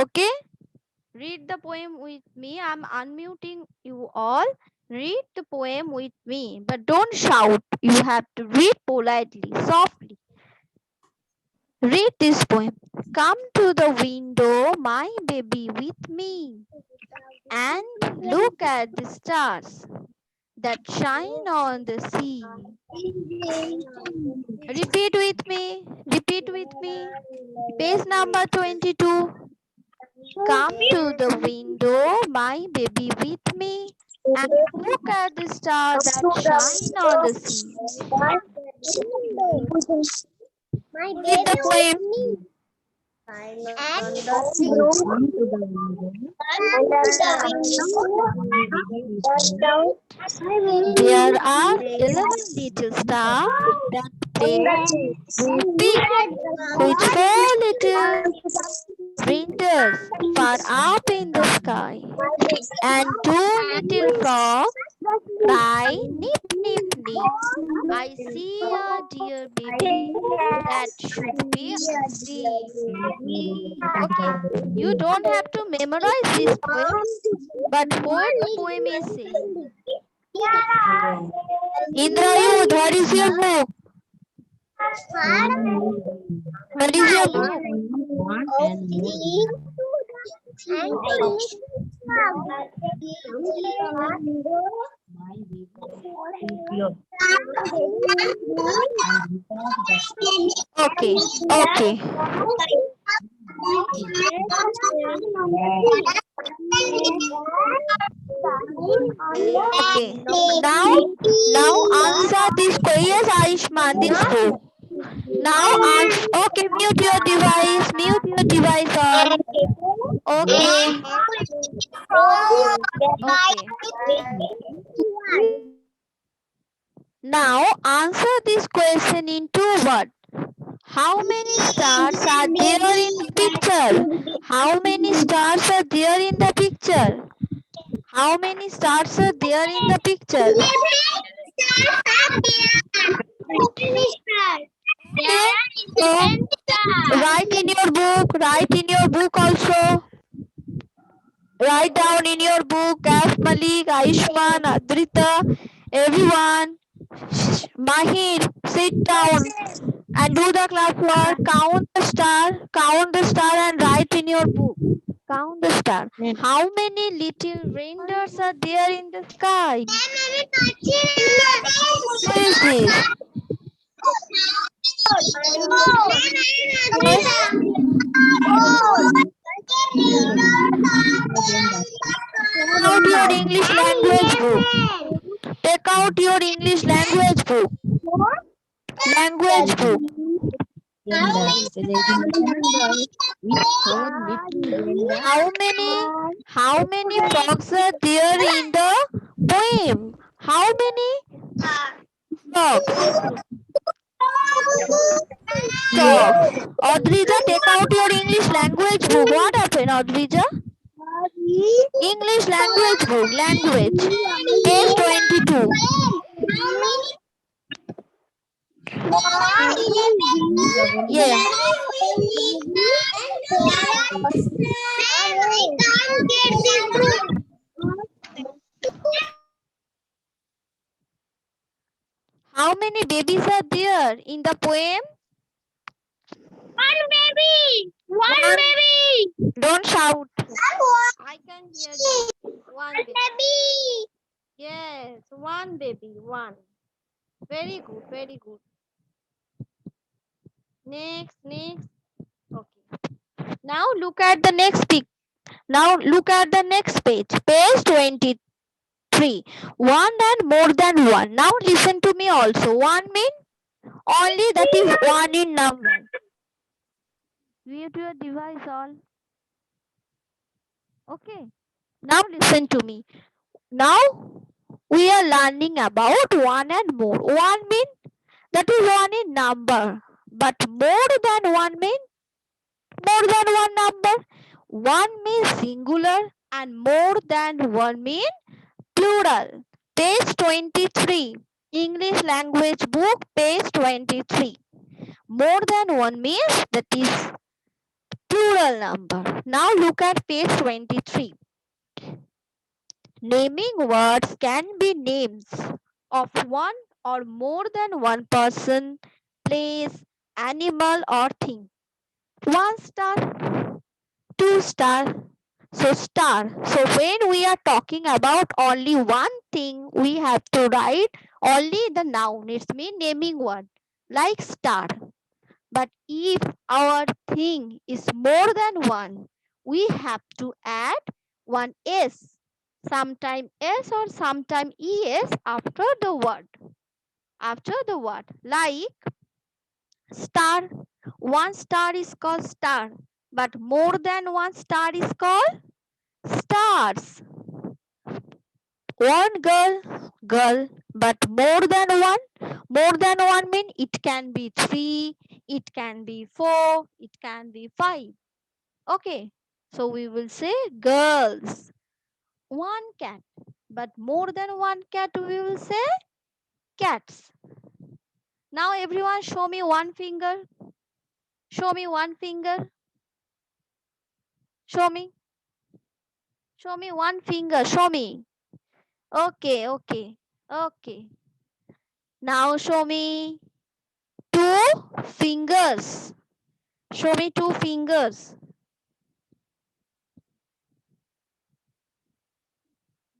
Okay? Read the poem with me. I'm unmuting you all. Read the poem with me, but don't shout. You have to read politely, softly. Read this poem. Come to the window, my baby, with me, and look at the stars that shine on the sea. Repeat with me. Repeat with me. Page number 22. Come to the window, my baby, with me, and look at the stars that shine on the sea. Read the poem. There are 11 little stars that play big, with 4 little reindeers far up in the sky, and 2 little frogs cry, nip, nip, nip. I see a dear baby that should be asleep. Okay, you don't have to memorize this poem, but what the poem is saying. Indrayud, what is your book? What is your book? Okay, okay. Okay. Now answer this question. Yes, Ayushman, this book. Now answer. Okay, mute your device. Mute your device all. Okay. Okay. Now answer this question in 2 words. How many stars are there in the picture? How many stars are there in the picture? How many stars are there in the picture? Okay. So write in your book. Write in your book also. Write down in your book. Kaf Malik, Aishman, Adrita, everyone. Mahir, sit down and do the class work. Count the star and write in your book. Count the star. How many little reindeers are there in the sky? Who is this? Yes. Take out your English language book. Take out your English language book. Language book. How many frogs are there in the poem? How many frogs? Frogs. Audrija, take out your English language book. What happened, Audrija? English language book. Language. Page 22. Yeah. How many babies are there in the poem? One baby. One baby. Don't shout. I can hear you. One baby. Yes, one baby. One. Very good. Very good. Next. Okay. Now look at the next pic. Now look at the next page. Page 23. One and more than one. Now listen to me also. One mean only that is one in number. Mute your device all. Okay. Now listen to me. Now we are learning about one and more. One mean that is one in number. But more than one mean more than one number. One means singular and more than one mean plural. Page 23. English language book, page 23. More than one means that is Plural number. Now look at page 23. Naming words can be names of one or more than one person, place, animal, or thing. 1 star, 2 star. So star. So when we are talking about only one thing, we have to write only the noun. It's mean naming word like star. But if our thing is more than one, we have to add one s, sometime s or sometime es after the word. After the word, like star. One star is called star, but more than one star is called stars. One girl, girl, but more than one mean it can be 3, it can be 4, it can be 5. Okay, so we will say girls. One cat, but more than one cat we will say cats. Now everyone show me one finger. Show me one finger. Show me. Show me one finger. Show me. Okay, okay, okay. Now show me two fingers. Show me two fingers.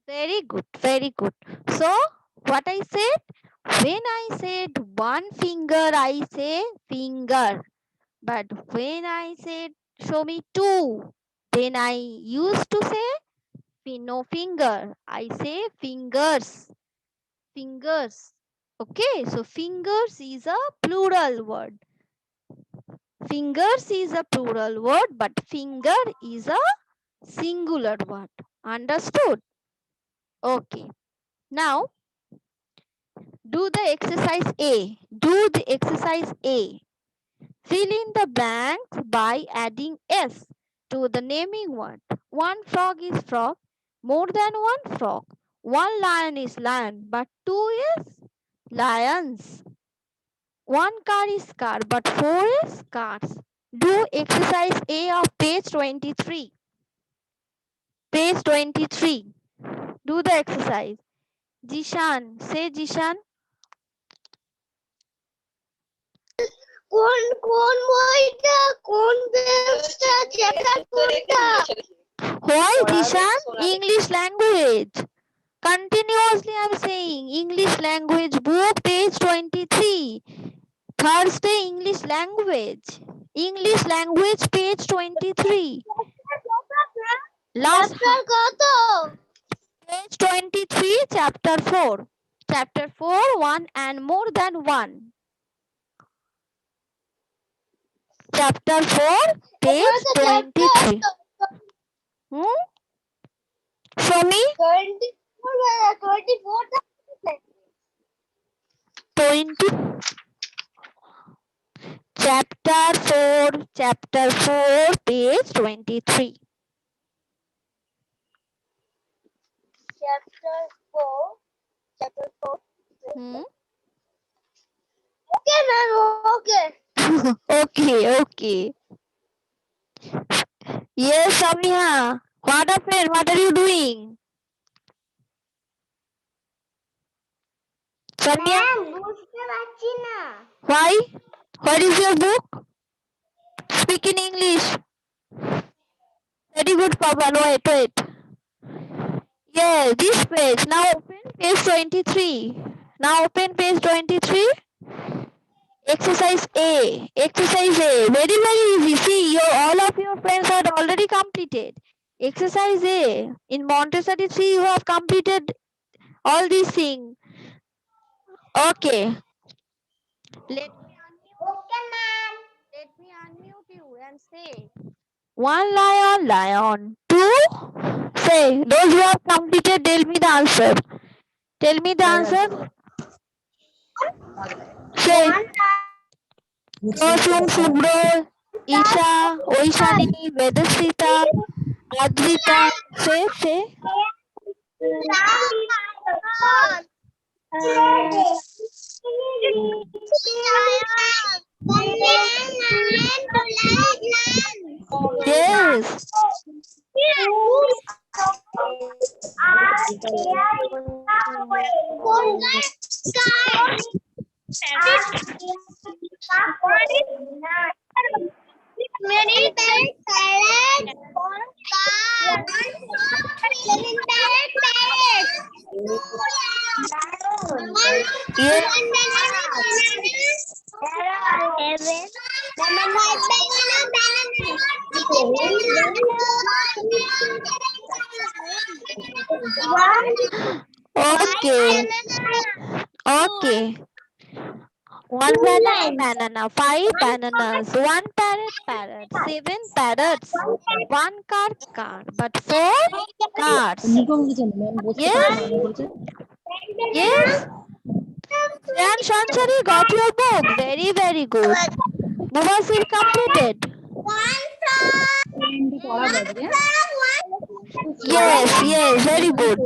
Very good, very good. So, what I said? When I said one finger, I say finger. But when I said show me two, then I used to say no finger. I say fingers. Fingers. Okay, so fingers is a plural word. Fingers is a plural word, but finger is a singular word. Understood? Okay. Now, do the exercise A. Do the exercise A. Fill in the blanks by adding S to the naming word. One frog is frog, more than one frog. One lion is lion, but two is lions. One car is car, but four is cars. Do exercise A of page 23. Page 23. Do the exercise. Jishan, say Jishan. কোন কোন বইটা কোন পেজটা chapter কোনটা Why Jishan? English language. Continuously I'm saying English language book page 23. Thursday English language. English language page 23. Last chapter কত page 23 chapter 4. Chapter 4 one and more than one. Chapter 4 page 23. Show me 20. Chapter 4 page 23. Chapter 4. Hmm? Okay, ma'am. Okay. Okay. Yes, Samia. What happened? What are you doing? Samia? বুঝতে পারছি না Why? What is your book? Speak in English. Very good, Papa. Wait. Yeah, this page. Now open page 23. Now open page 23. Exercise A. Exercise A. Very, very easy. See, all of your friends had already completed. Exercise A. In Montessori 3, you have completed all these things. Okay. Let me unmute you and say, one lion. Two. Say, those who have completed, tell me the answer. Tell me the answer. Say, Rosum, Subro, Isha, Oishani, Vedasita, Advita. Say. Yes. Many parrots, car, 7 parrots. Yes. One banana. Seven. Okay. Okay. One banana, five bananas, one parrot, seven parrots, one car, but four cars. Yes, yes. Shreyan Shanchari got your book. Very, very good. Mubasir completed. Yes, yes, very good.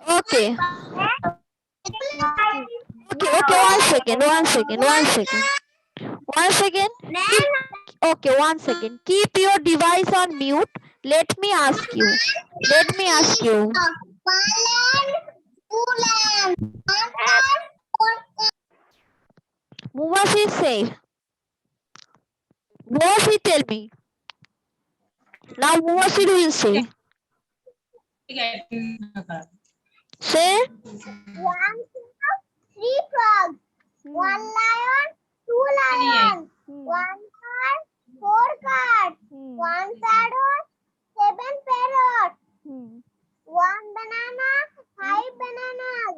Okay, okay, one second. Okay, one second. Keep your device on mute. Let me ask you. Mubasir say. Mubasir tell me. Now Mubasir will say. Say. Three frogs. One lion, two lions. One car, four cars. One parrot, seven parrots. One banana, five bananas.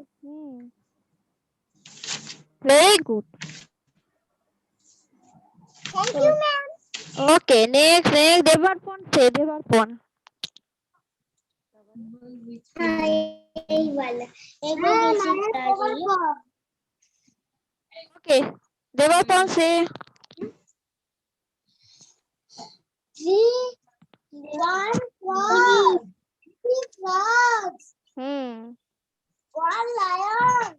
Very good. Thank you, ma'am. Okay, next. Devarpon say. Devarpon. Okay. Devarpon say. Three, one frog. Three frogs. One lion.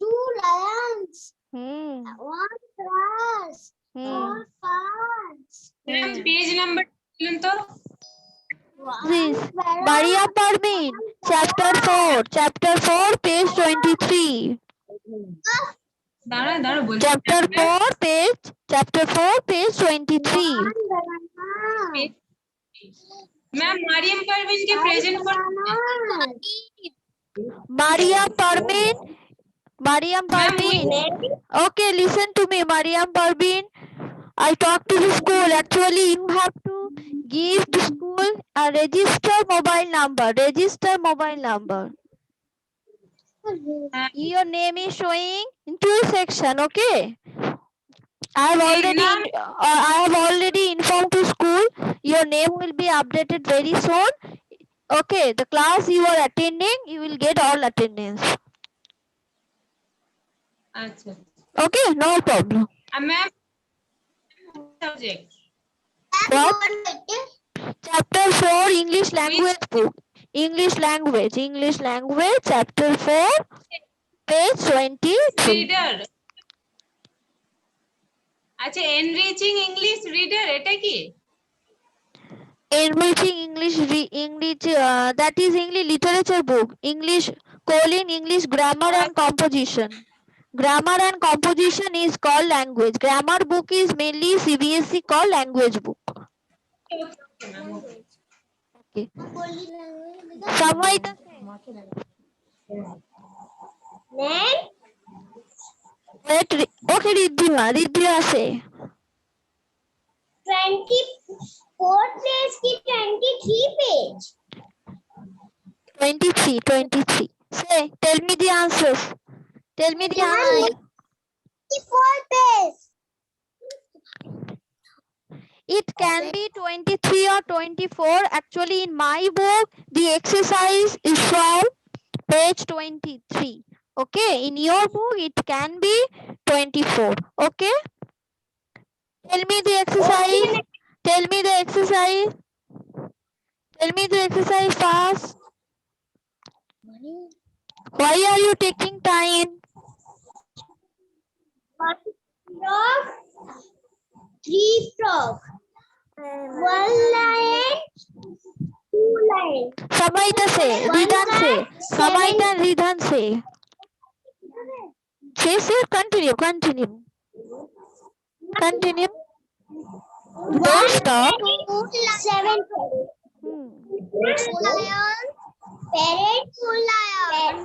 Two lions. One grass. Four cars. Page number तो This Maria Parmin, chapter 4, page 23. दाड़ा बोल Chapter 4, page 23. Ma'am Mariam Parveen के present पर Mariam Parveen. Okay, listen to me, Mariam Parveen. I talk to the school. Actually, you have to give to school a register mobile number. Your name is showing in two sections. Okay. I have already informed to school. Your name will be updated very soon. Okay, the class you are attending, you will get all attendance. अच्छा Okay, no problem. Ma'am subject What? Chapter 4, English language book. English language, chapter 4, page 23. Reader আচ্ছা enriching English reader এটা কি Enriching English, that is English literature book. English grammar and composition. Grammar and composition is called language. Grammar book is mainly CBSE called language book. Okay. Samvaita. Wait, okay, Ridhima say. 24 page की 23 page. 23. Say, tell me the answers. 24 page. It can be 23 or 24. Actually, in my book, the exercise is from page 23. Okay, in your book, it can be 24. Okay. Tell me the exercise. Tell me the exercise fast. Why are you taking time? 3 frogs. 1 lion, 2 lions. समाइता से, रिधन से, समाइता रिधन से continue. Don't stop. 7 lions. Parrot, 2 lions.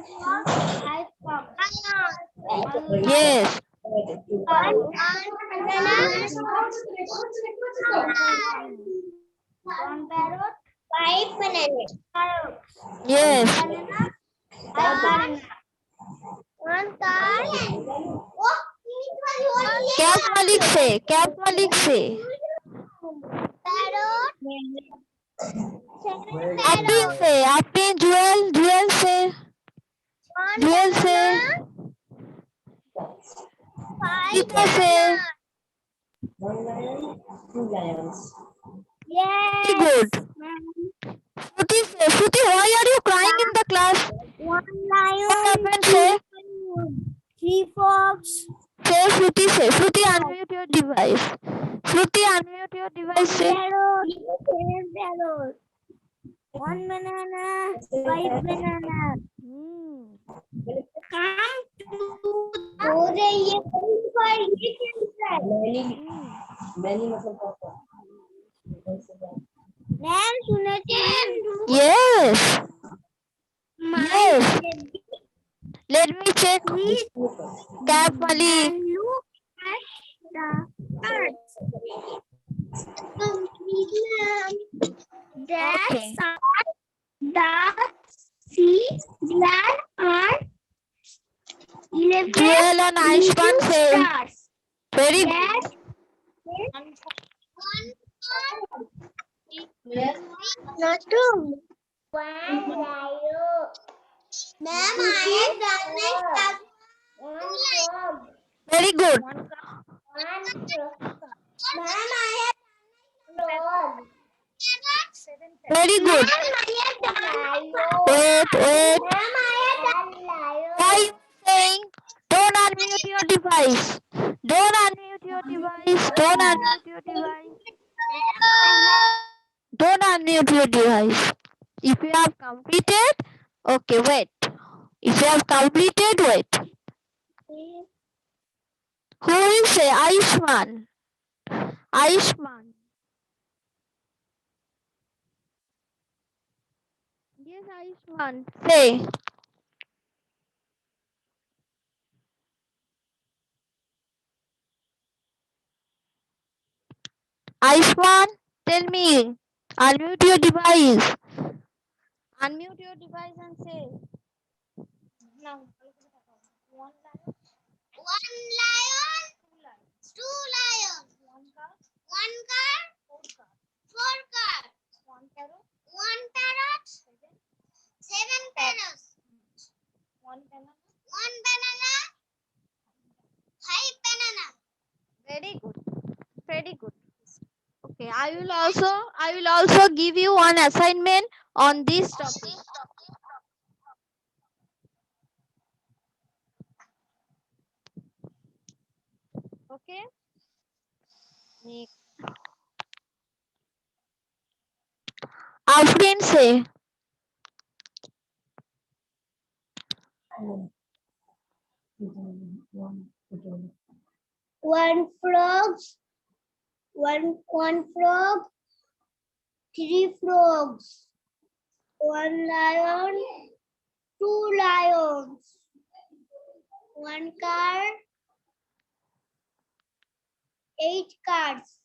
Yes. One parrot, 5 bananas. Yes. One car. Cap मालिक से Parrot. अपने जुएल से गीता से Yes. good. Fruity, why are you crying in the class? 1 lion. What happened? Say 3 frogs. Fruity, unmute your device. Say Parrot. 7 parrot. 1 banana. 5 bananas. Come to yes. Let me check. Cap Malik. Look at the birds. Okay. The sea glad are 11 Jewel and Aishman say stars. very good. Not true. One lion. Ma'am, I have done it. One frog. Very good. One frog. Ma'am, I have frog. Very good. Ma'am, I have done lion. Wait. Ma'am, I have done lion. Why are you saying? Don't unmute your device. Don't unmute your device. If you have completed, okay, wait. If you have completed, wait. Who will say Aishman? Yes, Aishman. Say. Aishman, tell me. Unmute your device. Unmute your device and say. Now. One lion, 2 lions, 1 car, 4 cars, 1 parrot, 7 parrots, 1 banana, 5 bananas. Very good. Okay, I will also give you one assignment on this topic. Okay. Afrin say. One frog, 3 frogs, 1 lion, 2 lions, 1 car, 8 cars,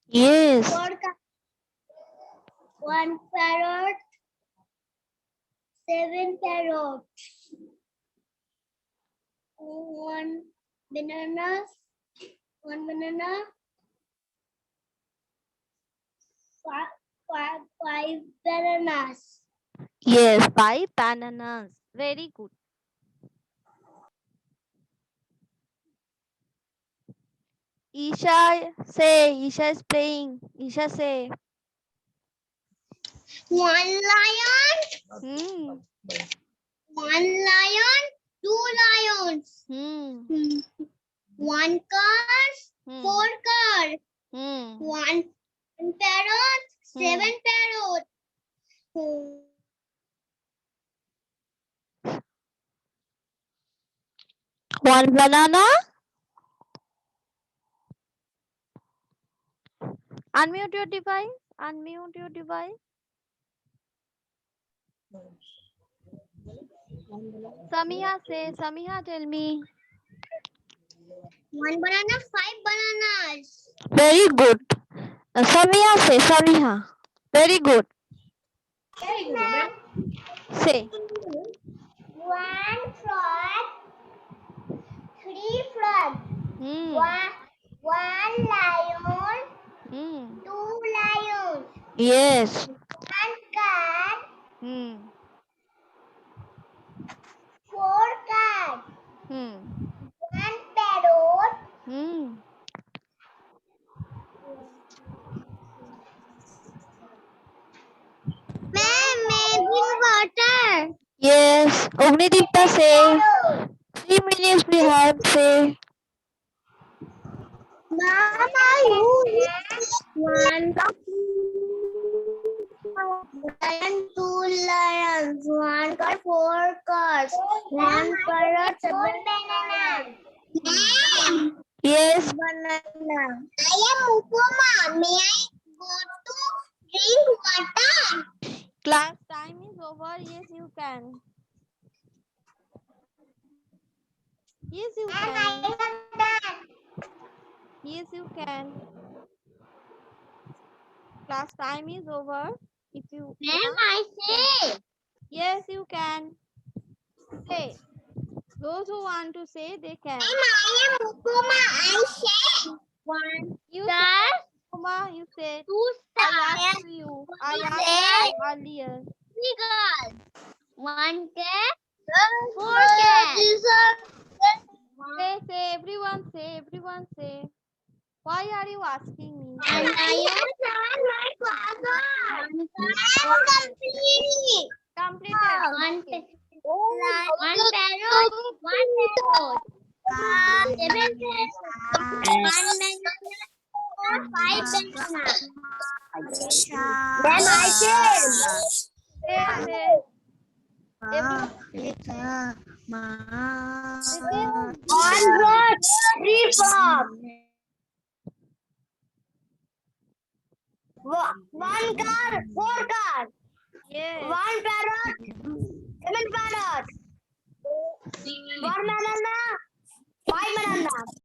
Yes. 4 cars, 1 parrot, 7 parrots, 1 banana, 5 bananas. Yes, 5 bananas. Very good. Isha is playing. Isha say. 1 lion, 2 lions, 1 car, 4 cars, One parrot, 7 parrot. One banana. Unmute your device. Unmute your device. Samiha, say. Samiha, tell me. One banana, 5 bananas. Very good. Samiha, say. Samiha. Very good. Say. One frog, 3 frogs. One lion, Hmm. 2 lions. Yes. One cat, Hmm. 4 cats. Hmm. One parrot, Hmm. water. Yes. Ognidipta, say. 3 minutes we have. Say. Mama, you one lion, 2 lions, 1 car, 4 cars, 1 parrot, 4 bananas. Yes. Banana. I am Upama. May I go to drink water? Class time is over. Yes, you can. Yes, you can. Yes, you can. Class time is over. If you Ma'am, I say. yes, you can. Say. Those who want to say, they can. Ma'am, I am Upama. I say. 1 You star, said, Uma, you said. 2 I stars, asked you. I asked you earlier. 3 girls, 1 cat, 4 cats. Say, everyone say, everyone say. Why are you asking me? And I am my father. I am complete. Completed. One parrot, 1 parrot. 7 parrots, 1 banana, 5 bananas. Then I came. Say. Everyone. One bird, 3 frogs. 1 car, 4 cars. Yes. 1 parrot, 7 parrots. 1 banana, 5 bananas.